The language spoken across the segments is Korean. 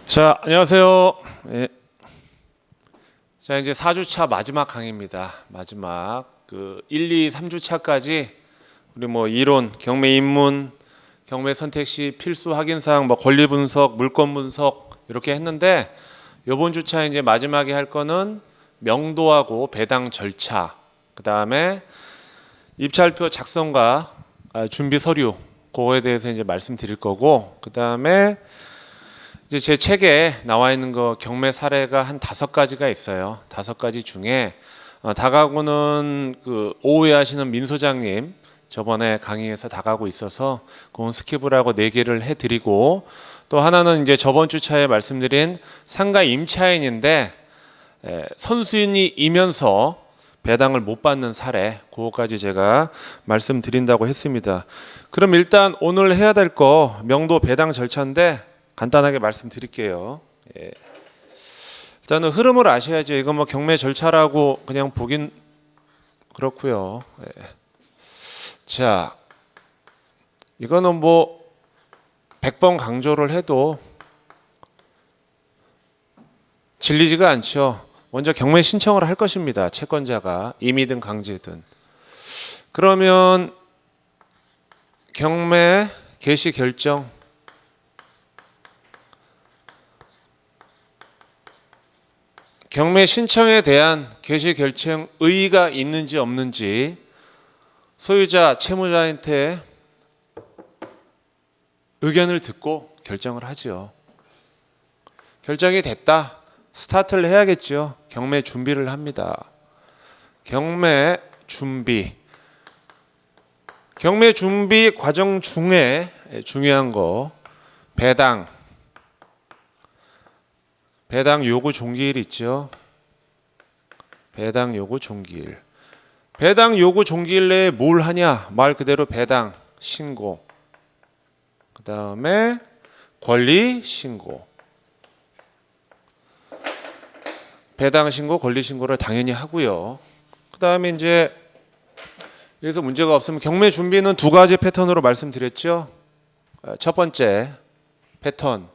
자, 안녕하세요. 예. 자, 이제 4주차 마지막 강의입니다. 마지막 1, 2, 3주차까지 우리 이론, 경매 입문, 경매 선택 시 필수 확인 사항, 권리 분석, 물권 분석 이렇게 했는데 이번 주차 이제 마지막에 할 거는 명도하고 배당 절차, 그다음에 입찰표 작성과 준비 서류 그거에 대해서 이제 말씀드릴 거고, 그다음에 이제 제 책에 나와 있는 거 경매 사례가 한 5가지가 있어요. 5가지 중에 다가구는 오후에 하시는 민 소장님 저번에 강의에서 다가고 있어서 그건 스킵을 하고 4개를 해드리고, 또 하나는 이제 저번 주차에 말씀드린 상가 임차인인데 선수인이면서 배당을 못 받는 사례, 그거까지 제가 말씀드린다고 했습니다. 그럼 일단 오늘 해야 될 거 명도 배당 절차인데 간단하게 말씀드릴게요. 예. 일단은 흐름을 아셔야죠. 이거 경매 절차라고 그냥 보긴 그렇고요. 예. 자, 이거는 100번 강조를 해도 질리지가 않죠. 먼저 경매 신청을 할 것입니다. 채권자가 임의든 강제든. 그러면 경매 개시 결정, 경매 신청에 대한 개시 결정 의의가 있는지 없는지 소유자, 채무자한테 의견을 듣고 결정을 하죠. 결정이 됐다. 스타트를 해야겠죠. 경매 준비를 합니다. 경매 준비. 경매 준비 과정 중에 중요한 거 배당 요구 종기일 있죠. 배당 요구 종기일. 배당 요구 종기일 내에 뭘 하냐? 말 그대로 배당 신고. 그 다음에 권리 신고. 배당 신고, 권리 신고를 당연히 하고요. 그 다음에 이제 여기서 문제가 없으면 경매 준비는 2가지 패턴으로 말씀드렸죠. 첫 번째 패턴,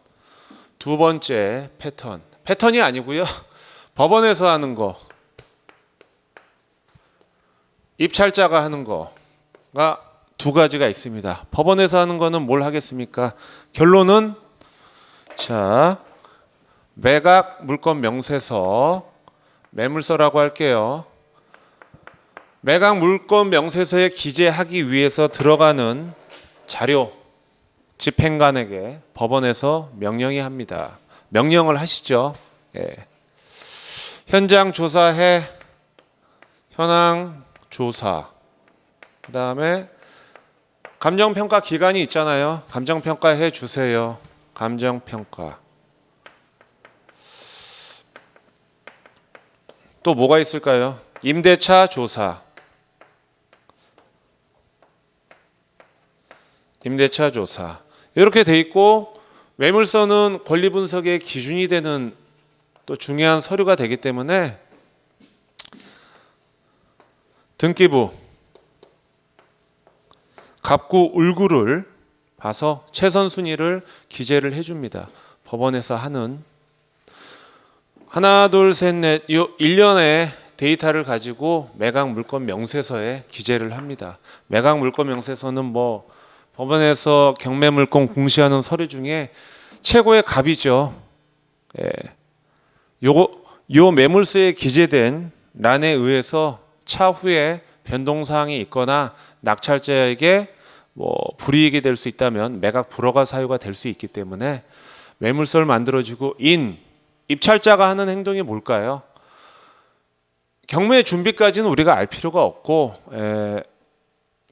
두 번째 패턴. 패턴이 아니고요. 법원에서 하는 거, 입찰자가 하는 거가 2가지가 있습니다. 법원에서 하는 거는 뭘 하겠습니까? 결론은 매각 물권 명세서, 매물서라고 할게요. 매각 물권 명세서에 기재하기 위해서 들어가는 자료, 집행관에게 법원에서 명령이 합니다. 명령을 하시죠. 예. 현장 조사해, 현황 조사. 그 다음에 감정평가 기간이 있잖아요. 감정평가 해 주세요. 감정평가. 또 뭐가 있을까요? 임대차 조사. 임대차 조사. 이렇게 돼 있고, 매물서는 권리 분석의 기준이 되는 또 중요한 서류가 되기 때문에 등기부, 갑구, 울구를 봐서 최선 순위를 기재를 해줍니다. 법원에서 하는 하나, 둘, 셋, 넷, 요 1년의 데이터를 가지고 매각 물권 명세서에 기재를 합니다. 매각 물권 명세서는 법원에서 경매 물권 공시하는 서류 중에 최고의 갑이죠. 예. 요 매물서에 기재된 란에 의해서 차후에 변동사항이 있거나 낙찰자에게 불이익이 될 수 있다면 매각 불허가 사유가 될 수 있기 때문에 매물서를 만들어주고, 입찰자가 하는 행동이 뭘까요? 경매 준비까지는 우리가 알 필요가 없고,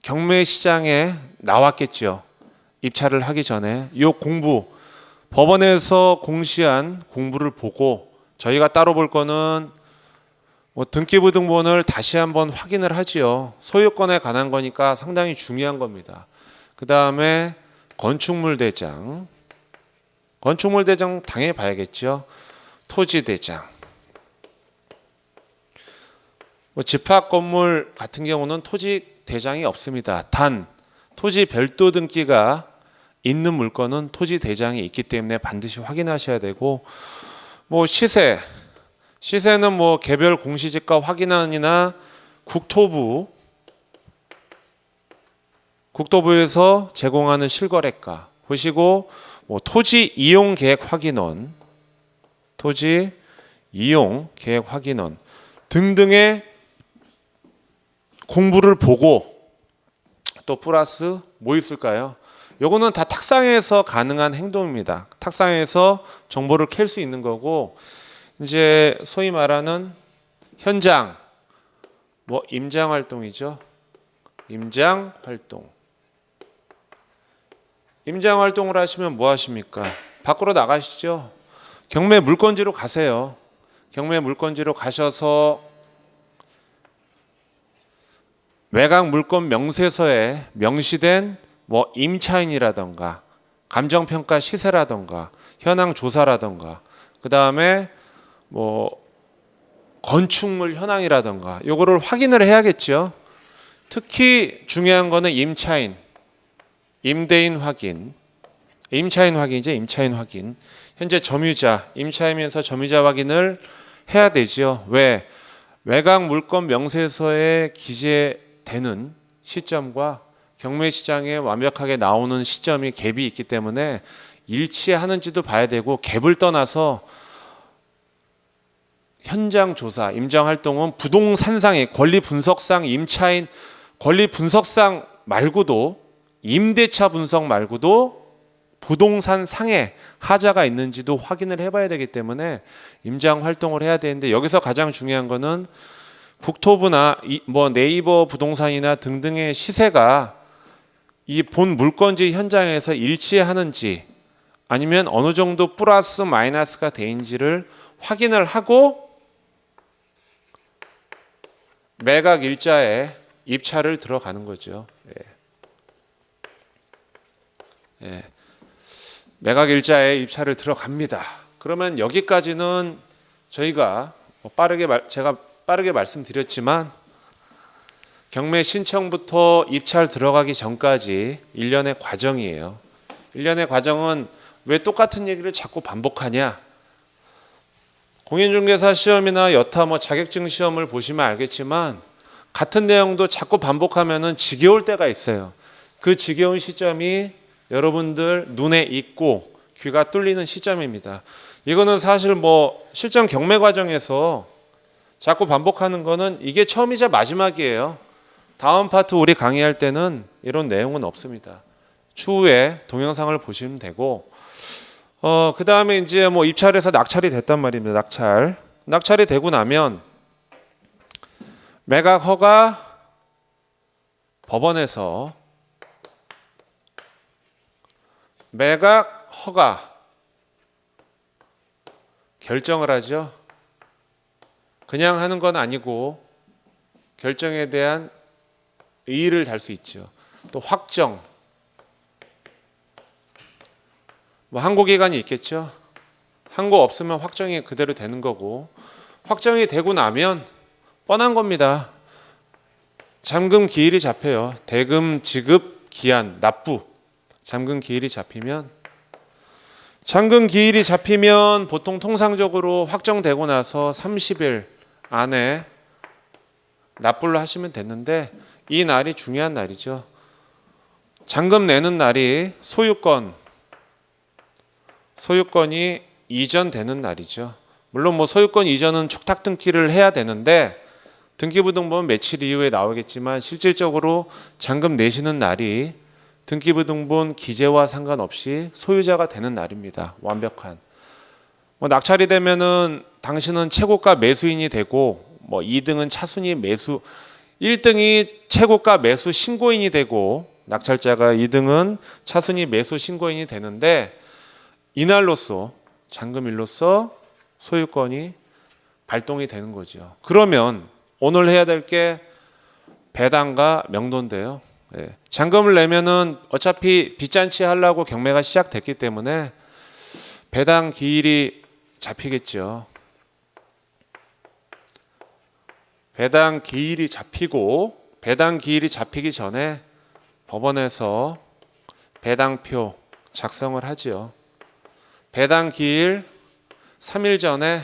경매 시장에 나왔겠죠. 입찰을 하기 전에 이 공부, 법원에서 공시한 공부를 보고, 저희가 따로 볼 거는 등기부 등본을 다시 한번 확인을 하지요. 소유권에 관한 거니까 상당히 중요한 겁니다. 그 다음에 건축물 대장 당연히 봐야겠죠. 토지 대장. 집합 건물 같은 경우는 토지 대장이 없습니다. 단 토지 별도 등기가 있는 물건은 토지 대장이 있기 때문에 반드시 확인하셔야 되고, 시세는 개별 공시지가 확인안이나 국토부에서 제공하는 실거래가 보시고, 토지 이용 계획 확인원 등등의 공부를 보고, 또 플러스 뭐 있을까요? 요거는 다 탁상에서 가능한 행동입니다. 탁상에서 정보를 캘 수 있는 거고, 이제 소위 말하는 현장, 임장 활동이죠. 임장 활동을 하시면 뭐 하십니까? 밖으로 나가시죠. 경매 물건지로 가세요. 경매 물건지로 가셔서 매각 물건 명세서에 명시된 임차인이라던가 감정평가 시세라던가 현황 조사라던가 그 다음에 건축물 현황이라던가 요거를 확인을 해야겠죠. 특히 중요한 거는 임대인 확인. 임차인 확인. 현재 점유자, 임차이면서 점유자 확인을 해야 되죠. 왜? 매각 물건 명세서에 기재되는 시점과 경매 시장에 완벽하게 나오는 시점이 갭이 있기 때문에 일치하는지도 봐야 되고, 갭을 떠나서 현장 조사, 임장 활동은 부동산상의 권리 분석상 임차인 권리 분석상 말고도 임대차 분석 말고도 부동산 상에 하자가 있는지도 확인을 해봐야 되기 때문에 임장 활동을 해야 되는데, 여기서 가장 중요한 거는 국토부나 네이버 부동산이나 등등의 시세가 이 본 물건지 현장에서 일치하는지 아니면 어느 정도 플러스 마이너스가 되는지를 확인을 하고 매각 일자에 입찰을 들어가는 거죠. 매각 일자에 입찰을 들어갑니다. 그러면 여기까지는 저희가 제가 빠르게 말씀드렸지만 경매 신청부터 입찰 들어가기 전까지 1년의 과정이에요. 1년의 과정은 왜 똑같은 얘기를 자꾸 반복하냐? 공인중개사 시험이나 여타 자격증 시험을 보시면 알겠지만 같은 내용도 자꾸 반복하면은 지겨울 때가 있어요. 그 지겨운 시점이 여러분들 눈에 익고 귀가 뚫리는 시점입니다. 이거는 사실 실전 경매 과정에서 자꾸 반복하는 거는 이게 처음이자 마지막이에요. 다음 파트 우리 강의할 때는 이런 내용은 없습니다. 추후에 동영상을 보시면 되고, 그 다음에 이제 입찰해서 낙찰이 됐단 말입니다. 낙찰이 되고 나면 매각 허가 법원에서 매각 허가 결정을 하죠. 그냥 하는 건 아니고 결정에 대한 의의를 달 수 있죠. 또 확정, 항고기간이 있겠죠. 항고 없으면 확정이 그대로 되는 거고, 확정이 되고 나면 뻔한 겁니다. 잠금 기일이 잡혀요. 대금 지급 기한 납부 잠금 기일이 잡히면 보통 통상적으로 확정되고 나서 30일 안에 납부를 하시면 됐는데, 이 날이 중요한 날이죠. 잔금 내는 날이 소유권이 이전되는 날이죠. 물론 소유권 이전은 촉탁 등기를 해야 되는데, 등기부등본 며칠 이후에 나오겠지만 실질적으로 잔금 내시는 날이 등기부등본 기재와 상관없이 소유자가 되는 날입니다. 완벽한. 낙찰이 되면은 당신은 최고가 매수인이 되고, 2등은 차순위 매수, 1등이 최고가 매수 신고인이 되고, 낙찰자가 2등은 차순위 매수 신고인이 되는데, 이날로써 잔금일로써 소유권이 발동이 되는 거죠. 그러면 오늘 해야 될 게 배당과 명도인데요. 잔금을 내면은 어차피 빚잔치 하려고 경매가 시작됐기 때문에 배당 기일이 잡히겠죠. 배당 기일이 잡히기 전에 법원에서 배당표 작성을 하지요. 배당 기일 3일 전에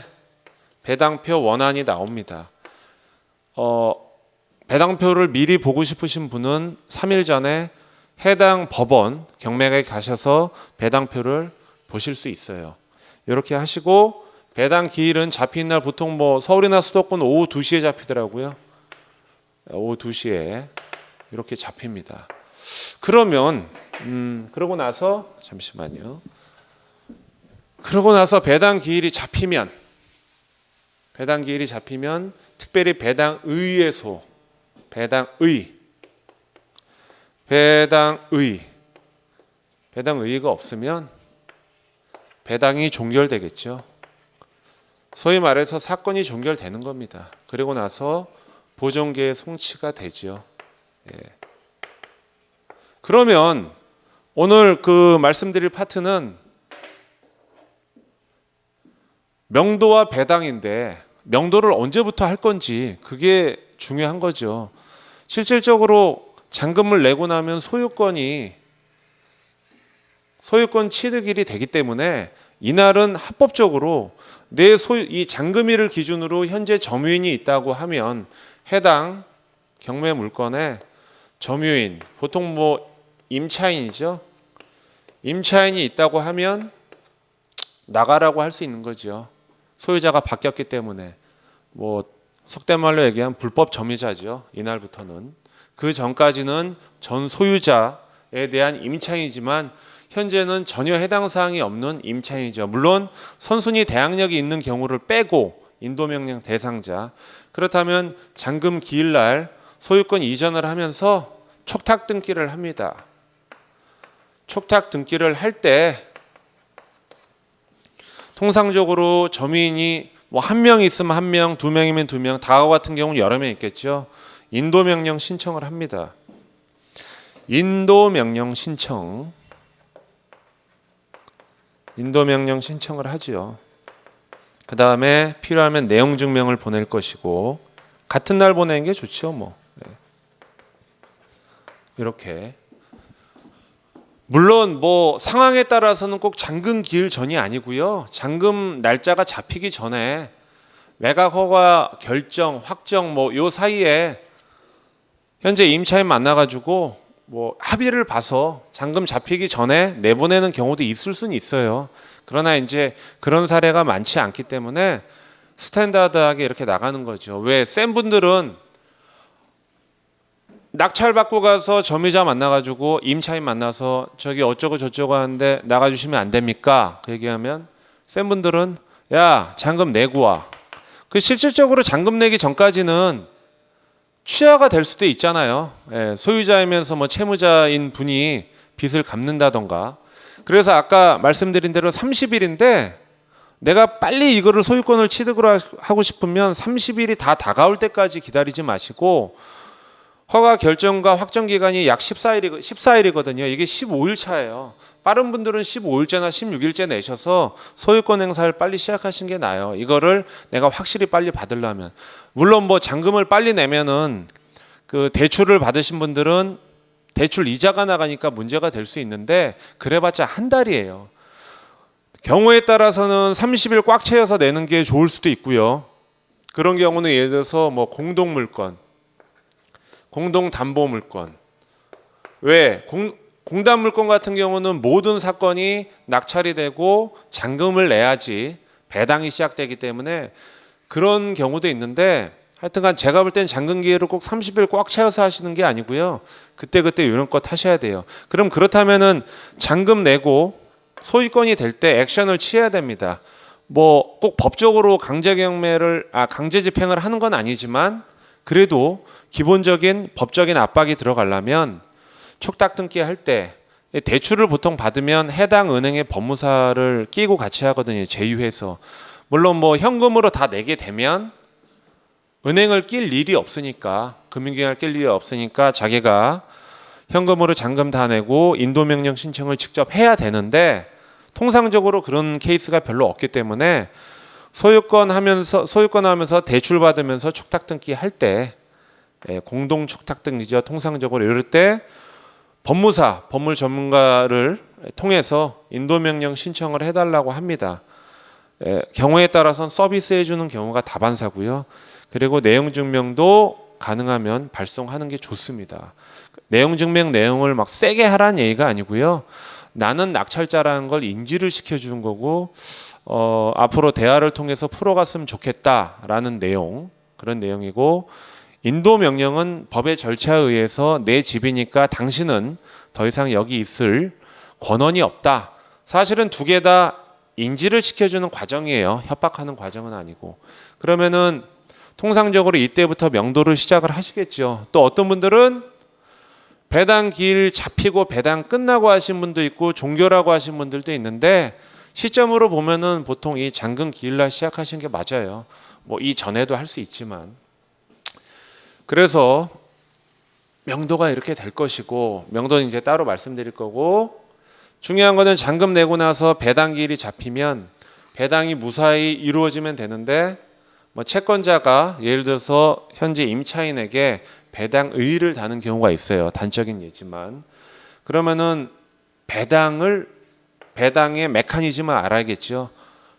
배당표 원안이 나옵니다. 배당표를 미리 보고 싶으신 분은 3일 전에 해당 법원 경매에 가셔서 배당표를 보실 수 있어요. 이렇게 하시고 배당 기일은 잡힌 날 보통 뭐 서울이나 수도권 오후 2시에 잡히더라고요. 오후 2시에 이렇게 잡힙니다. 그러면 그러고 나서 잠시만요. 그러고 나서 배당 기일이 잡히면 특별히 배당의에서 배당의가 없으면 배당이 종결되겠죠. 소위 말해서 사건이 종결되는 겁니다. 그리고 나서 보존계의 송치가 되죠. 예. 그러면 오늘 그 말씀드릴 파트는 명도와 배당인데 명도를 언제부터 할 건지 그게 중요한 거죠. 실질적으로 잔금을 내고 나면 소유권 취득일이 되기 때문에 이날은 합법적으로 이 잔금일을 기준으로 현재 점유인이 있다고 하면 해당 경매 물건에 점유인, 보통 뭐 임차인이죠. 임차인이 있다고 하면 나가라고 할 수 있는 거죠. 소유자가 바뀌었기 때문에 뭐 속된 말로 얘기하면 불법 점유자죠. 이날부터는. 그 전까지는 전 소유자에 대한 임차인이지만 현재는 전혀 해당 사항이 없는 임차인이죠. 물론 선순위 대항력이 있는 경우를 빼고 인도명령 대상자. 그렇다면 잔금 기일날 소유권 이전을 하면서 촉탁 등기를 합니다. 촉탁 등기를 할 때 통상적으로 점유인이 뭐 한 명 있으면 한 명, 두 명이면 두 명, 다와 같은 경우는 여러 명 있겠죠. 인도명령 신청을 합니다. 인도명령 신청을 하죠. 그 다음에 필요하면 내용 증명을 보낼 것이고 같은 날 보내는 게 좋죠. 뭐 이렇게. 물론 뭐 상황에 따라서는 꼭 잔금 기일 전이 아니고요. 잔금 날짜가 잡히기 전에 매각 허가 결정, 확정 뭐 요 사이에 현재 임차인 만나가지고 뭐 합의를 봐서 잔금 잡히기 전에 내보내는 경우도 있을 수는 있어요. 그러나 이제 그런 사례가 많지 않기 때문에 스탠다드하게 이렇게 나가는 거죠. 왜 센 분들은 낙찰 받고 가서 점유자 만나가지고 임차인 만나서 저기 어쩌고 저쩌고 하는데 나가주시면 안 됩니까? 그 얘기하면 센 분들은 야 잔금 내고 와. 그 실질적으로 잔금 내기 전까지는 취하가 될 수도 있잖아요. 예, 소유자이면서 뭐 채무자인 분이 빚을 갚는다던가. 그래서 아까 말씀드린 대로 30일인데 내가 빨리 이거를 소유권을 취득을 하고 싶으면 30일이 다 다가올 때까지 기다리지 마시고 허가 결정과 확정 기간이 약 14일이거든요. 이게 15일 차예요. 빠른 분들은 15일째나 16일째 내셔서 소유권 행사를 빨리 시작하시는 게 나아요. 이거를 내가 확실히 빨리 받으려면. 물론 뭐 잔금을 빨리 내면은 그 대출을 받으신 분들은 대출 이자가 나가니까 문제가 될 수 있는데 그래봤자 한 달이에요. 경우에 따라서는 30일 꽉 채워서 내는 게 좋을 수도 있고요. 그런 경우는 예를 들어서 뭐 공동물건, 공동담보물건. 왜? 공담물건 같은 경우는 모든 사건이 낙찰이 되고 잔금을 내야지 배당이 시작되기 때문에 그런 경우도 있는데 하여튼간 제가 볼 땐 잔금 기회를 꼭 30일 꽉 채워서 하시는 게 아니고요. 그때그때 이런 것 하셔야 돼요. 그럼 그렇다면은 잔금 내고 소유권이 될 때 액션을 취해야 됩니다. 뭐 꼭 법적으로 강제 집행을 하는 건 아니지만 그래도 기본적인 법적인 압박이 들어가려면 촉탁 등기 할 때 대출을 보통 받으면 해당 은행의 법무사를 끼고 같이 하거든요. 제휴해서. 물론 뭐 현금으로 다 내게 되면 은행을 낄 일이 없으니까 금융기관을 낄 일이 없으니까 자기가 현금으로 잔금 다 내고 인도명령 신청을 직접 해야 되는데 통상적으로 그런 케이스가 별로 없기 때문에 소유권 하면서 대출 받으면서 촉탁 등기 할 때 공동 촉탁 등기죠. 통상적으로 이럴 때 법무사, 법률 전문가를 통해서 인도명령 신청을 해달라고 합니다. 경우에 따라서는 서비스해주는 경우가 다반사고요. 그리고 내용증명도 가능하면 발송하는 게 좋습니다. 내용증명 내용을 막 세게 하라는 얘기가 아니고요. 나는 낙찰자라는 걸 인지를 시켜주는 거고 앞으로 대화를 통해서 풀어갔으면 좋겠다라는 내용, 그런 내용이고, 인도 명령은 법의 절차에 의해서 내 집이니까 당신은 더 이상 여기 있을 권한이 없다. 사실은 두 개 다 인지를 시켜주는 과정이에요. 협박하는 과정은 아니고. 그러면은 통상적으로 이때부터 명도를 시작을 하시겠죠. 또 어떤 분들은 배당 기일 잡히고 배당 끝나고 하신 분도 있고 종결하고 하신 분들도 있는데, 시점으로 보면은 보통 이 잔금 기일날 시작하신 게 맞아요. 뭐 이전에도 할 수 있지만. 그래서 명도가 이렇게 될 것이고, 명도는 이제 따로 말씀드릴 거고, 중요한 거는 잔금 내고 나서 배당 기일이 잡히면 배당이 무사히 이루어지면 되는데, 뭐 채권자가 예를 들어서 현재 임차인에게 배당 의의를 다는 경우가 있어요. 단적인 예지만. 그러면은 배당의 메커니즘을 알아야겠죠.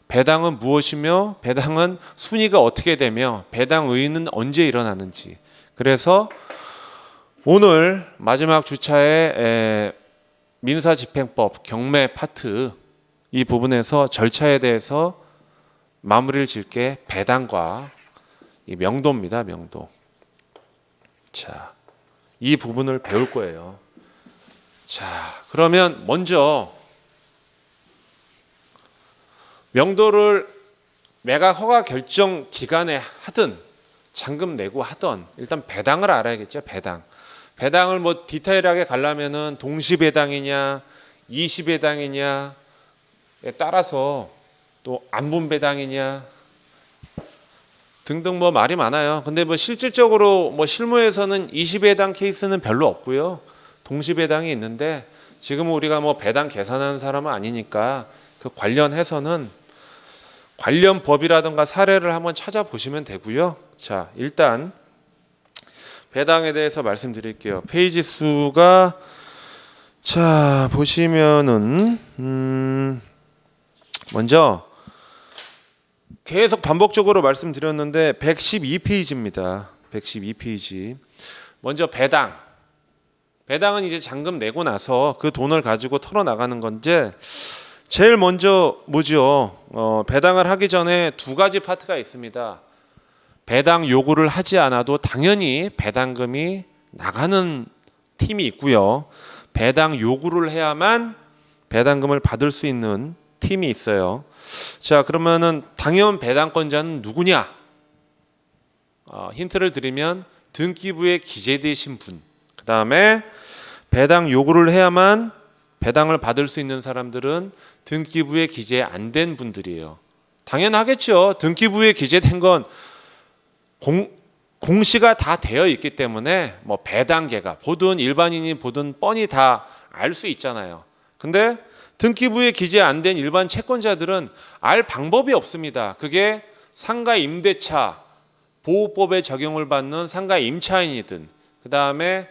배당은 무엇이며 배당은 순위가 어떻게 되며 배당 의의는 언제 일어나는지. 그래서 오늘 마지막 주차에 민사집행법 경매 파트 이 부분에서 절차에 대해서 마무리를 짓게 배당과 이 명도입니다. 명도. 자, 이 부분을 배울 거예요. 자, 그러면 먼저 명도를 매각 허가 결정 기간에 하든 잔금 내고 하든 일단 배당을 알아야겠죠. 배당을 뭐 디테일하게 가려면은 동시배당이냐 이시배당이냐에 따라서 또 안분배당이냐 등등 뭐 말이 많아요. 근데 뭐 실질적으로 뭐 실무에서는 이시배당 케이스는 별로 없고요. 동시배당이 있는데 지금 우리가 뭐 배당 계산하는 사람은 아니니까 그 관련해서는 관련 법이라든가 사례를 한번 찾아보시면 되고요. 자, 일단 배당에 대해서 말씀드릴게요. 페이지 수가 자 보시면은 먼저 계속 반복적으로 말씀드렸는데 112페이지입니다. 112페이지. 먼저 배당은 이제 잔금 내고 나서 그 돈을 가지고 털어나가는 건데, 제일 먼저 뭐죠? 배당을 하기 전에 두 가지 파트가 있습니다. 배당 요구를 하지 않아도 당연히 배당금이 나가는 팀이 있고요. 배당 요구를 해야만 배당금을 받을 수 있는 팀이 있어요. 자, 그러면은 당연 배당권자는 누구냐? 힌트를 드리면 등기부에 기재되신 분. 그 다음에 배당 요구를 해야만 배당을 받을 수 있는 사람들은 등기부에 기재 안 된 분들이에요. 당연하겠죠. 등기부에 기재된 건 공시가 다 되어 있기 때문에 뭐 배당계가 보든 일반인이 보든 뻔히 다 알 수 있잖아요. 근데 등기부에 기재 안 된 일반 채권자들은 알 방법이 없습니다. 그게 상가 임대차 보호법에 적용을 받는 상가 임차인이든, 그 다음에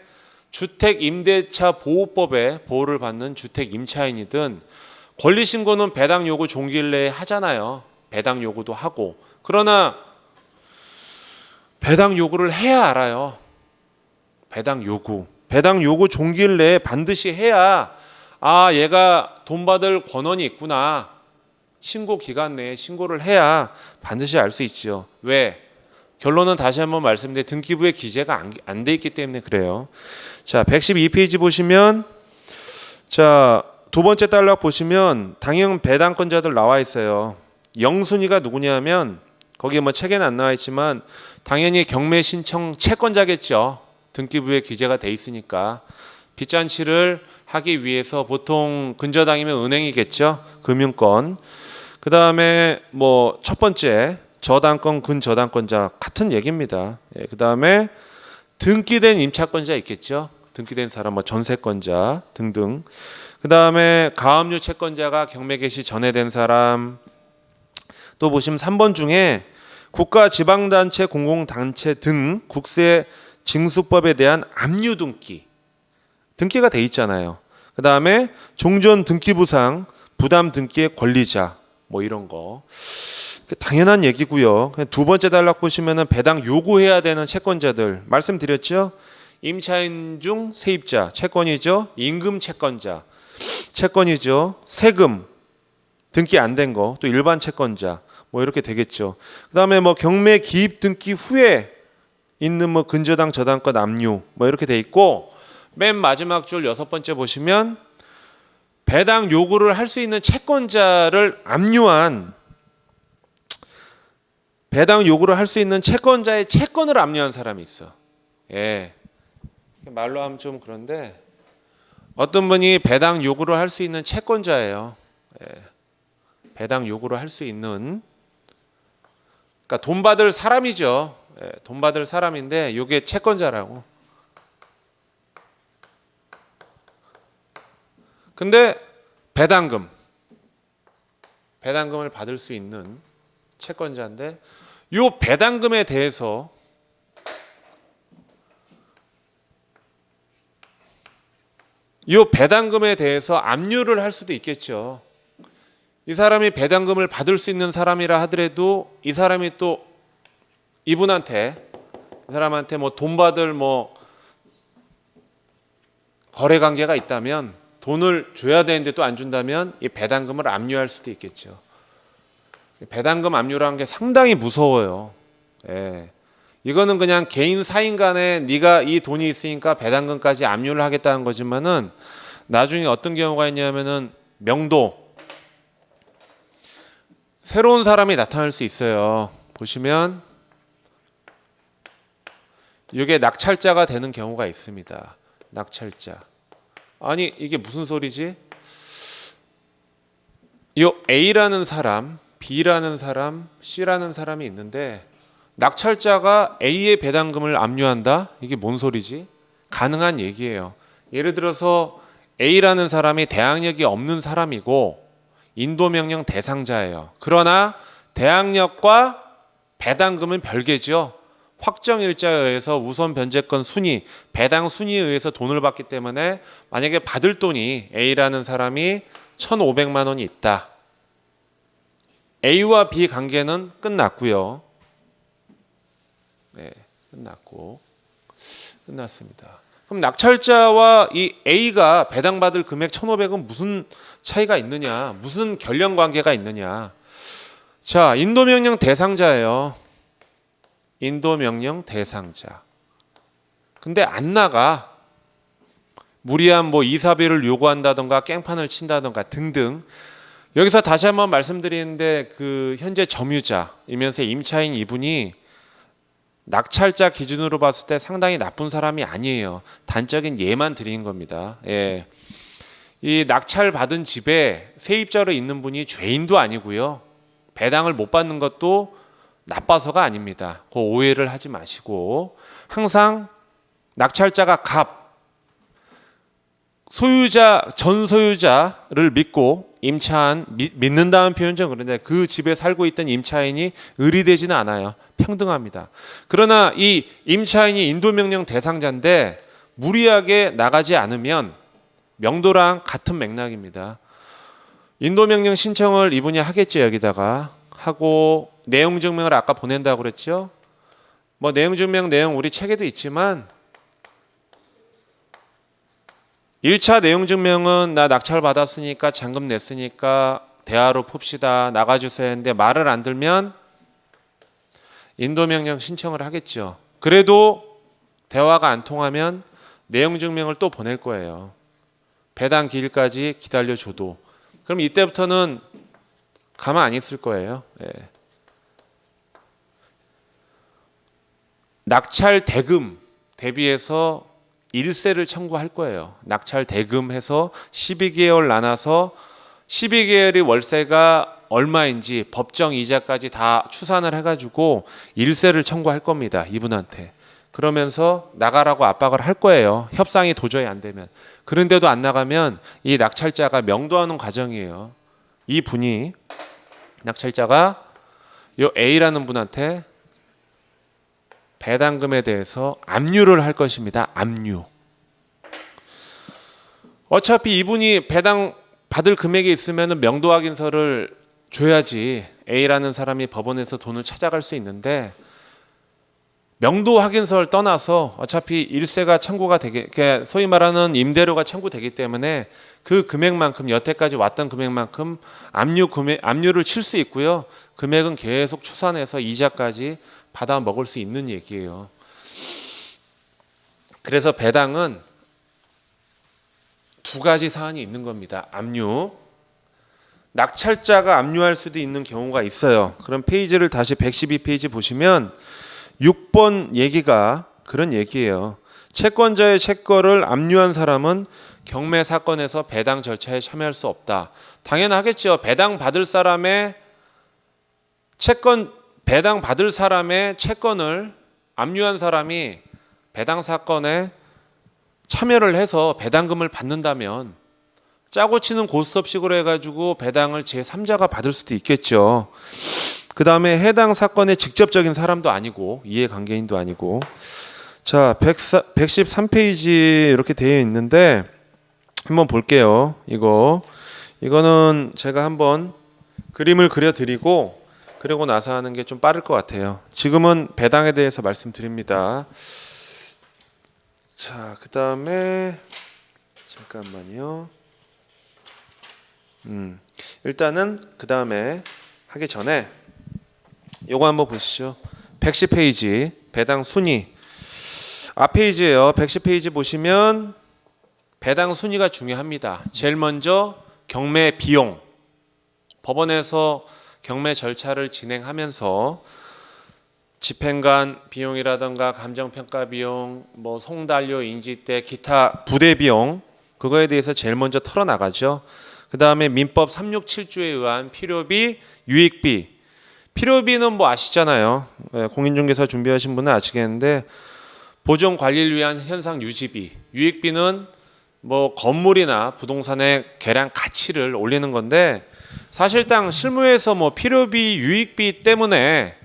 주택 임대차 보호법에 보호를 받는 주택 임차인이든 권리신고는 배당 요구 종기일 내에 하잖아요. 배당 요구도 하고. 그러나 배당 요구를 해야 알아요. 배당 요구 종기일 내에 반드시 해야 얘가 돈 받을 권한이 있구나. 신고 기간 내에 신고를 해야 반드시 알 수 있죠. 왜? 결론은 다시 한번 말씀드린 등기부에 기재가 안 돼 있기 때문에 그래요. 자, 112페이지 보시면 자, 두 번째 단락 보시면 당연 배당권자들 나와 있어요. 영순위가 누구냐면 거기 뭐 책에는 안 나와 있지만 당연히 경매 신청 채권자겠죠. 등기부에 기재가 돼 있으니까. 빚잔치를 하기 위해서 보통 근저당이면 은행이겠죠. 금융권. 그 다음에 뭐 첫 번째 저당권 근저당권자 같은 얘기입니다. 그 다음에 등기된 임차권자 있겠죠. 등기된 사람 뭐 전세권자 등등. 그 다음에 가압류 채권자가 경매 개시 전에 된 사람. 또 보시면 3번 중에 국가 지방단체 공공단체 등 국세 징수법에 대한 압류 등기. 등기가 돼 있잖아요. 그 다음에 종전 등기부상 부담 등기의 권리자 뭐 이런 거 당연한 얘기고요. 두 번째 단락 보시면은 배당 요구해야 되는 채권자들 말씀드렸죠. 임차인 중 세입자 채권이죠. 임금 채권자 채권이죠. 세금 등기 안 된 거 또 일반 채권자 뭐 이렇게 되겠죠. 그다음에 뭐 경매 기입 등기 후에 있는 뭐 근저당 저당권 압류 뭐 이렇게 돼 있고 맨 마지막 줄 6번째 보시면 배당 요구를 할 수 있는 채권자를 압류한 배당 요구를 할 수 있는 채권자의 채권을 압류한 사람이 있어. 예. 말로 하면 좀 그런데 어떤 분이 배당 요구를 할 수 있는 채권자예요. 예. 배당 요구를 할 수 있는 그러니까 돈 받을 사람이죠. 예. 돈 받을 사람인데 이게 채권자라고. 근데 배당금을 받을 수 있는 채권자인데 이 배당금에 대해서 압류를 할 수도 있겠죠. 이 사람이 배당금을 받을 수 있는 사람이라 하더라도 이 사람이 또 이 사람한테 뭐 돈 받을 뭐 거래 관계가 있다면 돈을 줘야 되는데 또 안 준다면 이 배당금을 압류할 수도 있겠죠. 배당금 압류라는 게 상당히 무서워요. 예. 이거는 그냥 개인 사인 간에 네가 이 돈이 있으니까 배당금까지 압류를 하겠다는 거지만은 나중에 어떤 경우가 있냐면은 명도 새로운 사람이 나타날 수 있어요. 보시면 이게 낙찰자가 되는 경우가 있습니다. 낙찰자. 아니 이게 무슨 소리지? 이 A라는 사람, B라는 사람, C라는 사람이 있는데 낙찰자가 A의 배당금을 압류한다? 이게 뭔 소리지? 가능한 얘기예요. 예를 들어서 A라는 사람이 대항력이 없는 사람이고 인도명령 대상자예요. 그러나 대항력과 배당금은 별개죠. 확정일자에 의해서 우선 변제권 순위, 배당 순위에 의해서 돈을 받기 때문에 만약에 받을 돈이 A라는 사람이 1,500만 원이 있다. A와 B 관계는 끝났고요. 네, 끝났습니다. 그럼 낙찰자와 이 A가 배당받을 금액 1,500은 무슨 차이가 있느냐? 무슨 결련 관계가 있느냐? 자, 인도명령 대상자예요. 인도명령 대상자. 근데 안 나가. 무리한 뭐 이사비를 요구한다던가 깽판을 친다던가 등등. 여기서 다시 한번 말씀드리는데 그 현재 점유자이면서 임차인 이분이 낙찰자 기준으로 봤을 때 상당히 나쁜 사람이 아니에요. 단적인 예만 드리는 겁니다. 예. 이 낙찰 받은 집에 세입자로 있는 분이 죄인도 아니고요. 배당을 못 받는 것도 나빠서가 아닙니다. 그 오해를 하지 마시고 항상 낙찰자가 전 소유자를 믿고 믿는다는 표현 좀 그런데 그 집에 살고 있던 임차인이 의리되지는 않아요. 평등합니다. 그러나 이 임차인이 인도명령 대상자인데 무리하게 나가지 않으면 명도랑 같은 맥락입니다. 인도명령 신청을 이분이 하겠죠. 여기다가 하고 내용증명을 아까 보낸다고 그랬죠. 뭐 내용증명 내용 우리 책에도 있지만 1차 내용증명은 나 낙찰 받았으니까 잔금 냈으니까 대화로 풉시다. 나가주세요 했는데 말을 안 들면 인도명령 신청을 하겠죠. 그래도 대화가 안 통하면 내용증명을 또 보낼 거예요. 배당 기일까지 기다려줘도. 그럼 이때부터는 가만 안 있을 거예요. 예. 낙찰 대금 대비해서 일세를 청구할 거예요. 낙찰 대금해서 12개월 나눠서 12개월이 월세가 얼마인지 법정 이자까지 다 추산을 해가지고 일세를 청구할 겁니다. 이분한테. 그러면서 나가라고 압박을 할 거예요. 협상이 도저히 안 되면. 그런데도 안 나가면 이 낙찰자가 명도하는 과정이에요. 이 분이 낙찰자가 이 A라는 분한테 배당금에 대해서 압류를 할 것입니다. 압류. 어차피 이분이 배당 받을 금액이 있으면 명도 확인서를 줘야지 A라는 사람이 법원에서 돈을 찾아갈 수 있는데, 명도 확인서를 떠나서 어차피 일세가 청구가 되게, 소위 말하는 임대료가 청구되기 때문에 그 금액만큼, 여태까지 왔던 금액만큼 압류를 칠 수 있고요. 금액은 계속 추산해서 이자까지 받아 먹을 수 있는 얘기예요. 그래서 배당은 두 가지 사안이 있는 겁니다. 압류. 낙찰자가 압류할 수도 있는 경우가 있어요. 그럼 페이지를 다시 112페이지 보시면 6번 얘기가 그런 얘기예요. 채권자의 채권을 압류한 사람은 경매 사건에서 배당 절차에 참여할 수 없다. 당연하겠죠. 배당 받을 사람의 채권을 압류한 사람이 배당 사건에 참여를 해서 배당금을 받는다면 짜고 치는 고스톱식으로 해가지고 배당을 제3자가 받을 수도 있겠죠. 그 다음에 해당 사건의 직접적인 사람도 아니고 이해관계인도 아니고. 자, 113페이지 이렇게 되어 있는데 한번 볼게요. 이거는 제가 한번 그림을 그려드리고 그리고 나서 하는 게 좀 빠를 것 같아요. 지금은 배당에 대해서 말씀드립니다. 자, 그 다음에 잠깐만요. 일단은 그 다음에 하기 전에 요거 한번 보시죠. 110페이지 배당 순위 앞페이지예요. 110페이지 보시면 배당 순위가 중요합니다. 제일 먼저 경매 비용. 법원에서 경매 절차를 진행하면서 집행관 비용이라든가 감정평가 비용, 뭐 송달료, 인지대, 기타 부대 비용, 그거에 대해서 제일 먼저 털어나가죠. 그 다음에 민법 367조에 의한 필요비, 유익비. 필요비는 뭐 아시잖아요. 공인중개사 준비하신 분은 아시겠는데 보존 관리를 위한 현상 유지비. 유익비는 뭐 건물이나 부동산의 계량 가치를 올리는 건데, 사실상 실무에서 뭐 필요비, 유익비 때문에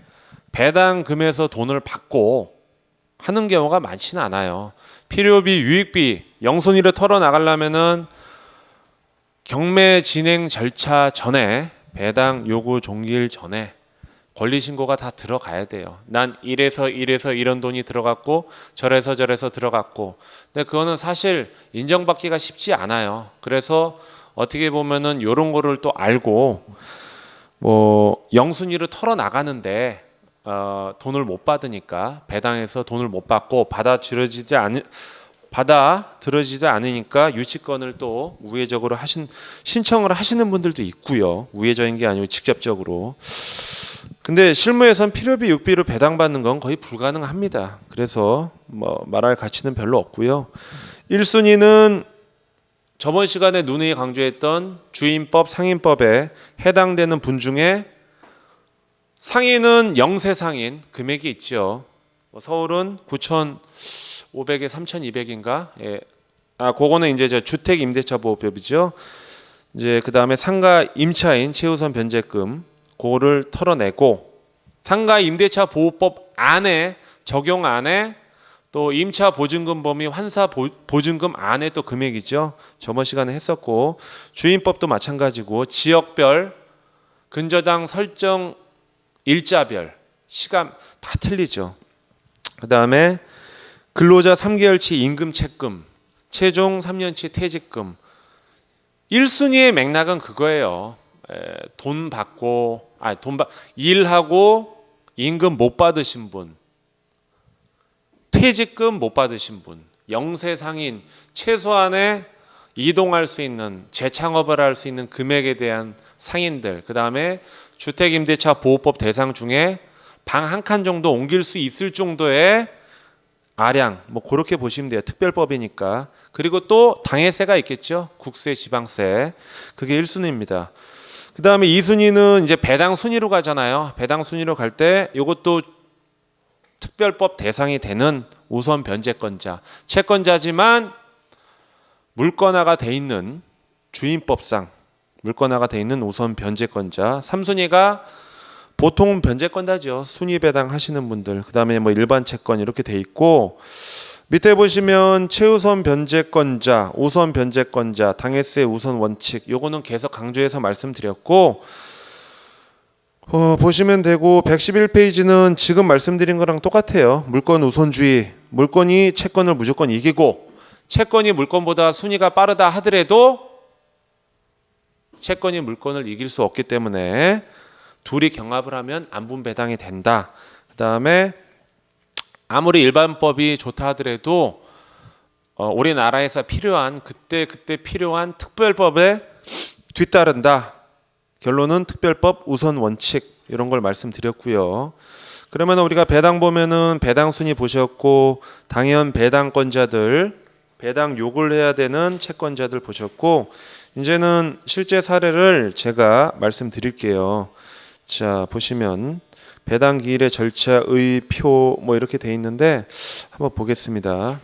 배당금에서 돈을 받고 하는 경우가 많지는 않아요. 필요비, 유익비, 영순위를 털어나가려면은 경매 진행 절차 전에, 배당 요구 종기일 전에 권리신고가 다 들어가야 돼요. 난 이래서 이런 돈이 들어갔고 저래서 들어갔고. 근데 그거는 사실 인정받기가 쉽지 않아요. 그래서 어떻게 보면은 요런 거를 또 알고 뭐 영순위를 털어나가는데 돈을 못 받으니까, 배당에서 돈을 못 받고 받아들여지지 않으니까 유치권을 또 우회적으로 신청을 하시는 분들도 있고요. 우회적인 게 아니고 직접적으로. 근데 실무에선 필요비, 유익비를 배당받는 건 거의 불가능합니다. 그래서 뭐 말할 가치는 별로 없고요. 1순위는 저번 시간에 누누이 강조했던 주임법, 상인법에 해당되는 분 중에 상인은 영세 상인 금액이 있죠. 서울은 9,500에 3,200인가? 예. 그거는 이제 주택 임대차 보호법이죠. 이제 그 다음에 상가 임차인 최우선 변제금, 그거를 털어내고, 상가 임대차 보호법 안에 적용 안에 또 임차 보증금 범위 환사 보증금 안에 또 금액이죠. 저번 시간에 했었고, 주임법도 마찬가지고 지역별 근저당 설정 일자별 시간 다 틀리죠. 그 다음에 근로자 3개월치 임금채금, 최종 3년치 퇴직금. 1순위의 맥락은 그거예요. 일하고 임금 못 받으신 분, 퇴직금 못 받으신 분, 영세 상인, 최소한의 이동할 수 있는, 재창업을 할 수 있는 금액에 대한 상인들, 그 다음에 주택임대차 보호법 대상 중에 방 한 칸 정도 옮길 수 있을 정도의 아량, 뭐 그렇게 보시면 돼요. 특별법이니까. 그리고 또 당해세가 있겠죠. 국세, 지방세. 그게 1순위입니다. 그 다음에 2순위는 이제 배당 순위로 가잖아요. 배당 순위로 갈 때 이것도 특별법 대상이 되는 우선 변제권자, 채권자지만 물권화가 돼 있는, 주임법상 물권화가 돼 있는 우선 변제권자. 3순위가 보통 변제권자죠. 순위 배당 하시는 분들. 그 다음에 뭐 일반 채권 이렇게 돼 있고, 밑에 보시면 최우선 변제권자, 우선 변제권자, 당해세 우선 원칙 요거는 계속 강조해서 말씀드렸고 보시면 되고 111페이지는 지금 말씀드린 거랑 똑같아요. 물권 우선주의, 물권이 채권을 무조건 이기고 채권이 물권보다 순위가 빠르다 하더라도 채권이 물권을 이길 수 없기 때문에 둘이 경합을 하면 안분배당이 된다. 그 다음에 아무리 일반법이 좋다 하더라도 우리나라에서 필요한 그때 필요한 특별법에 뒤따른다. 결론은 특별법 우선 원칙 이런 걸 말씀드렸고요. 그러면 우리가 배당 보면은 배당 순위 보셨고 당연 배당권자들 배당 요구를 해야 되는 채권자들 보셨고 이제는 실제 사례를 제가 말씀드릴게요. 자 보시면 배당 기일의 절차, 의, 표 뭐 이렇게 돼 있는데 한번 보겠습니다.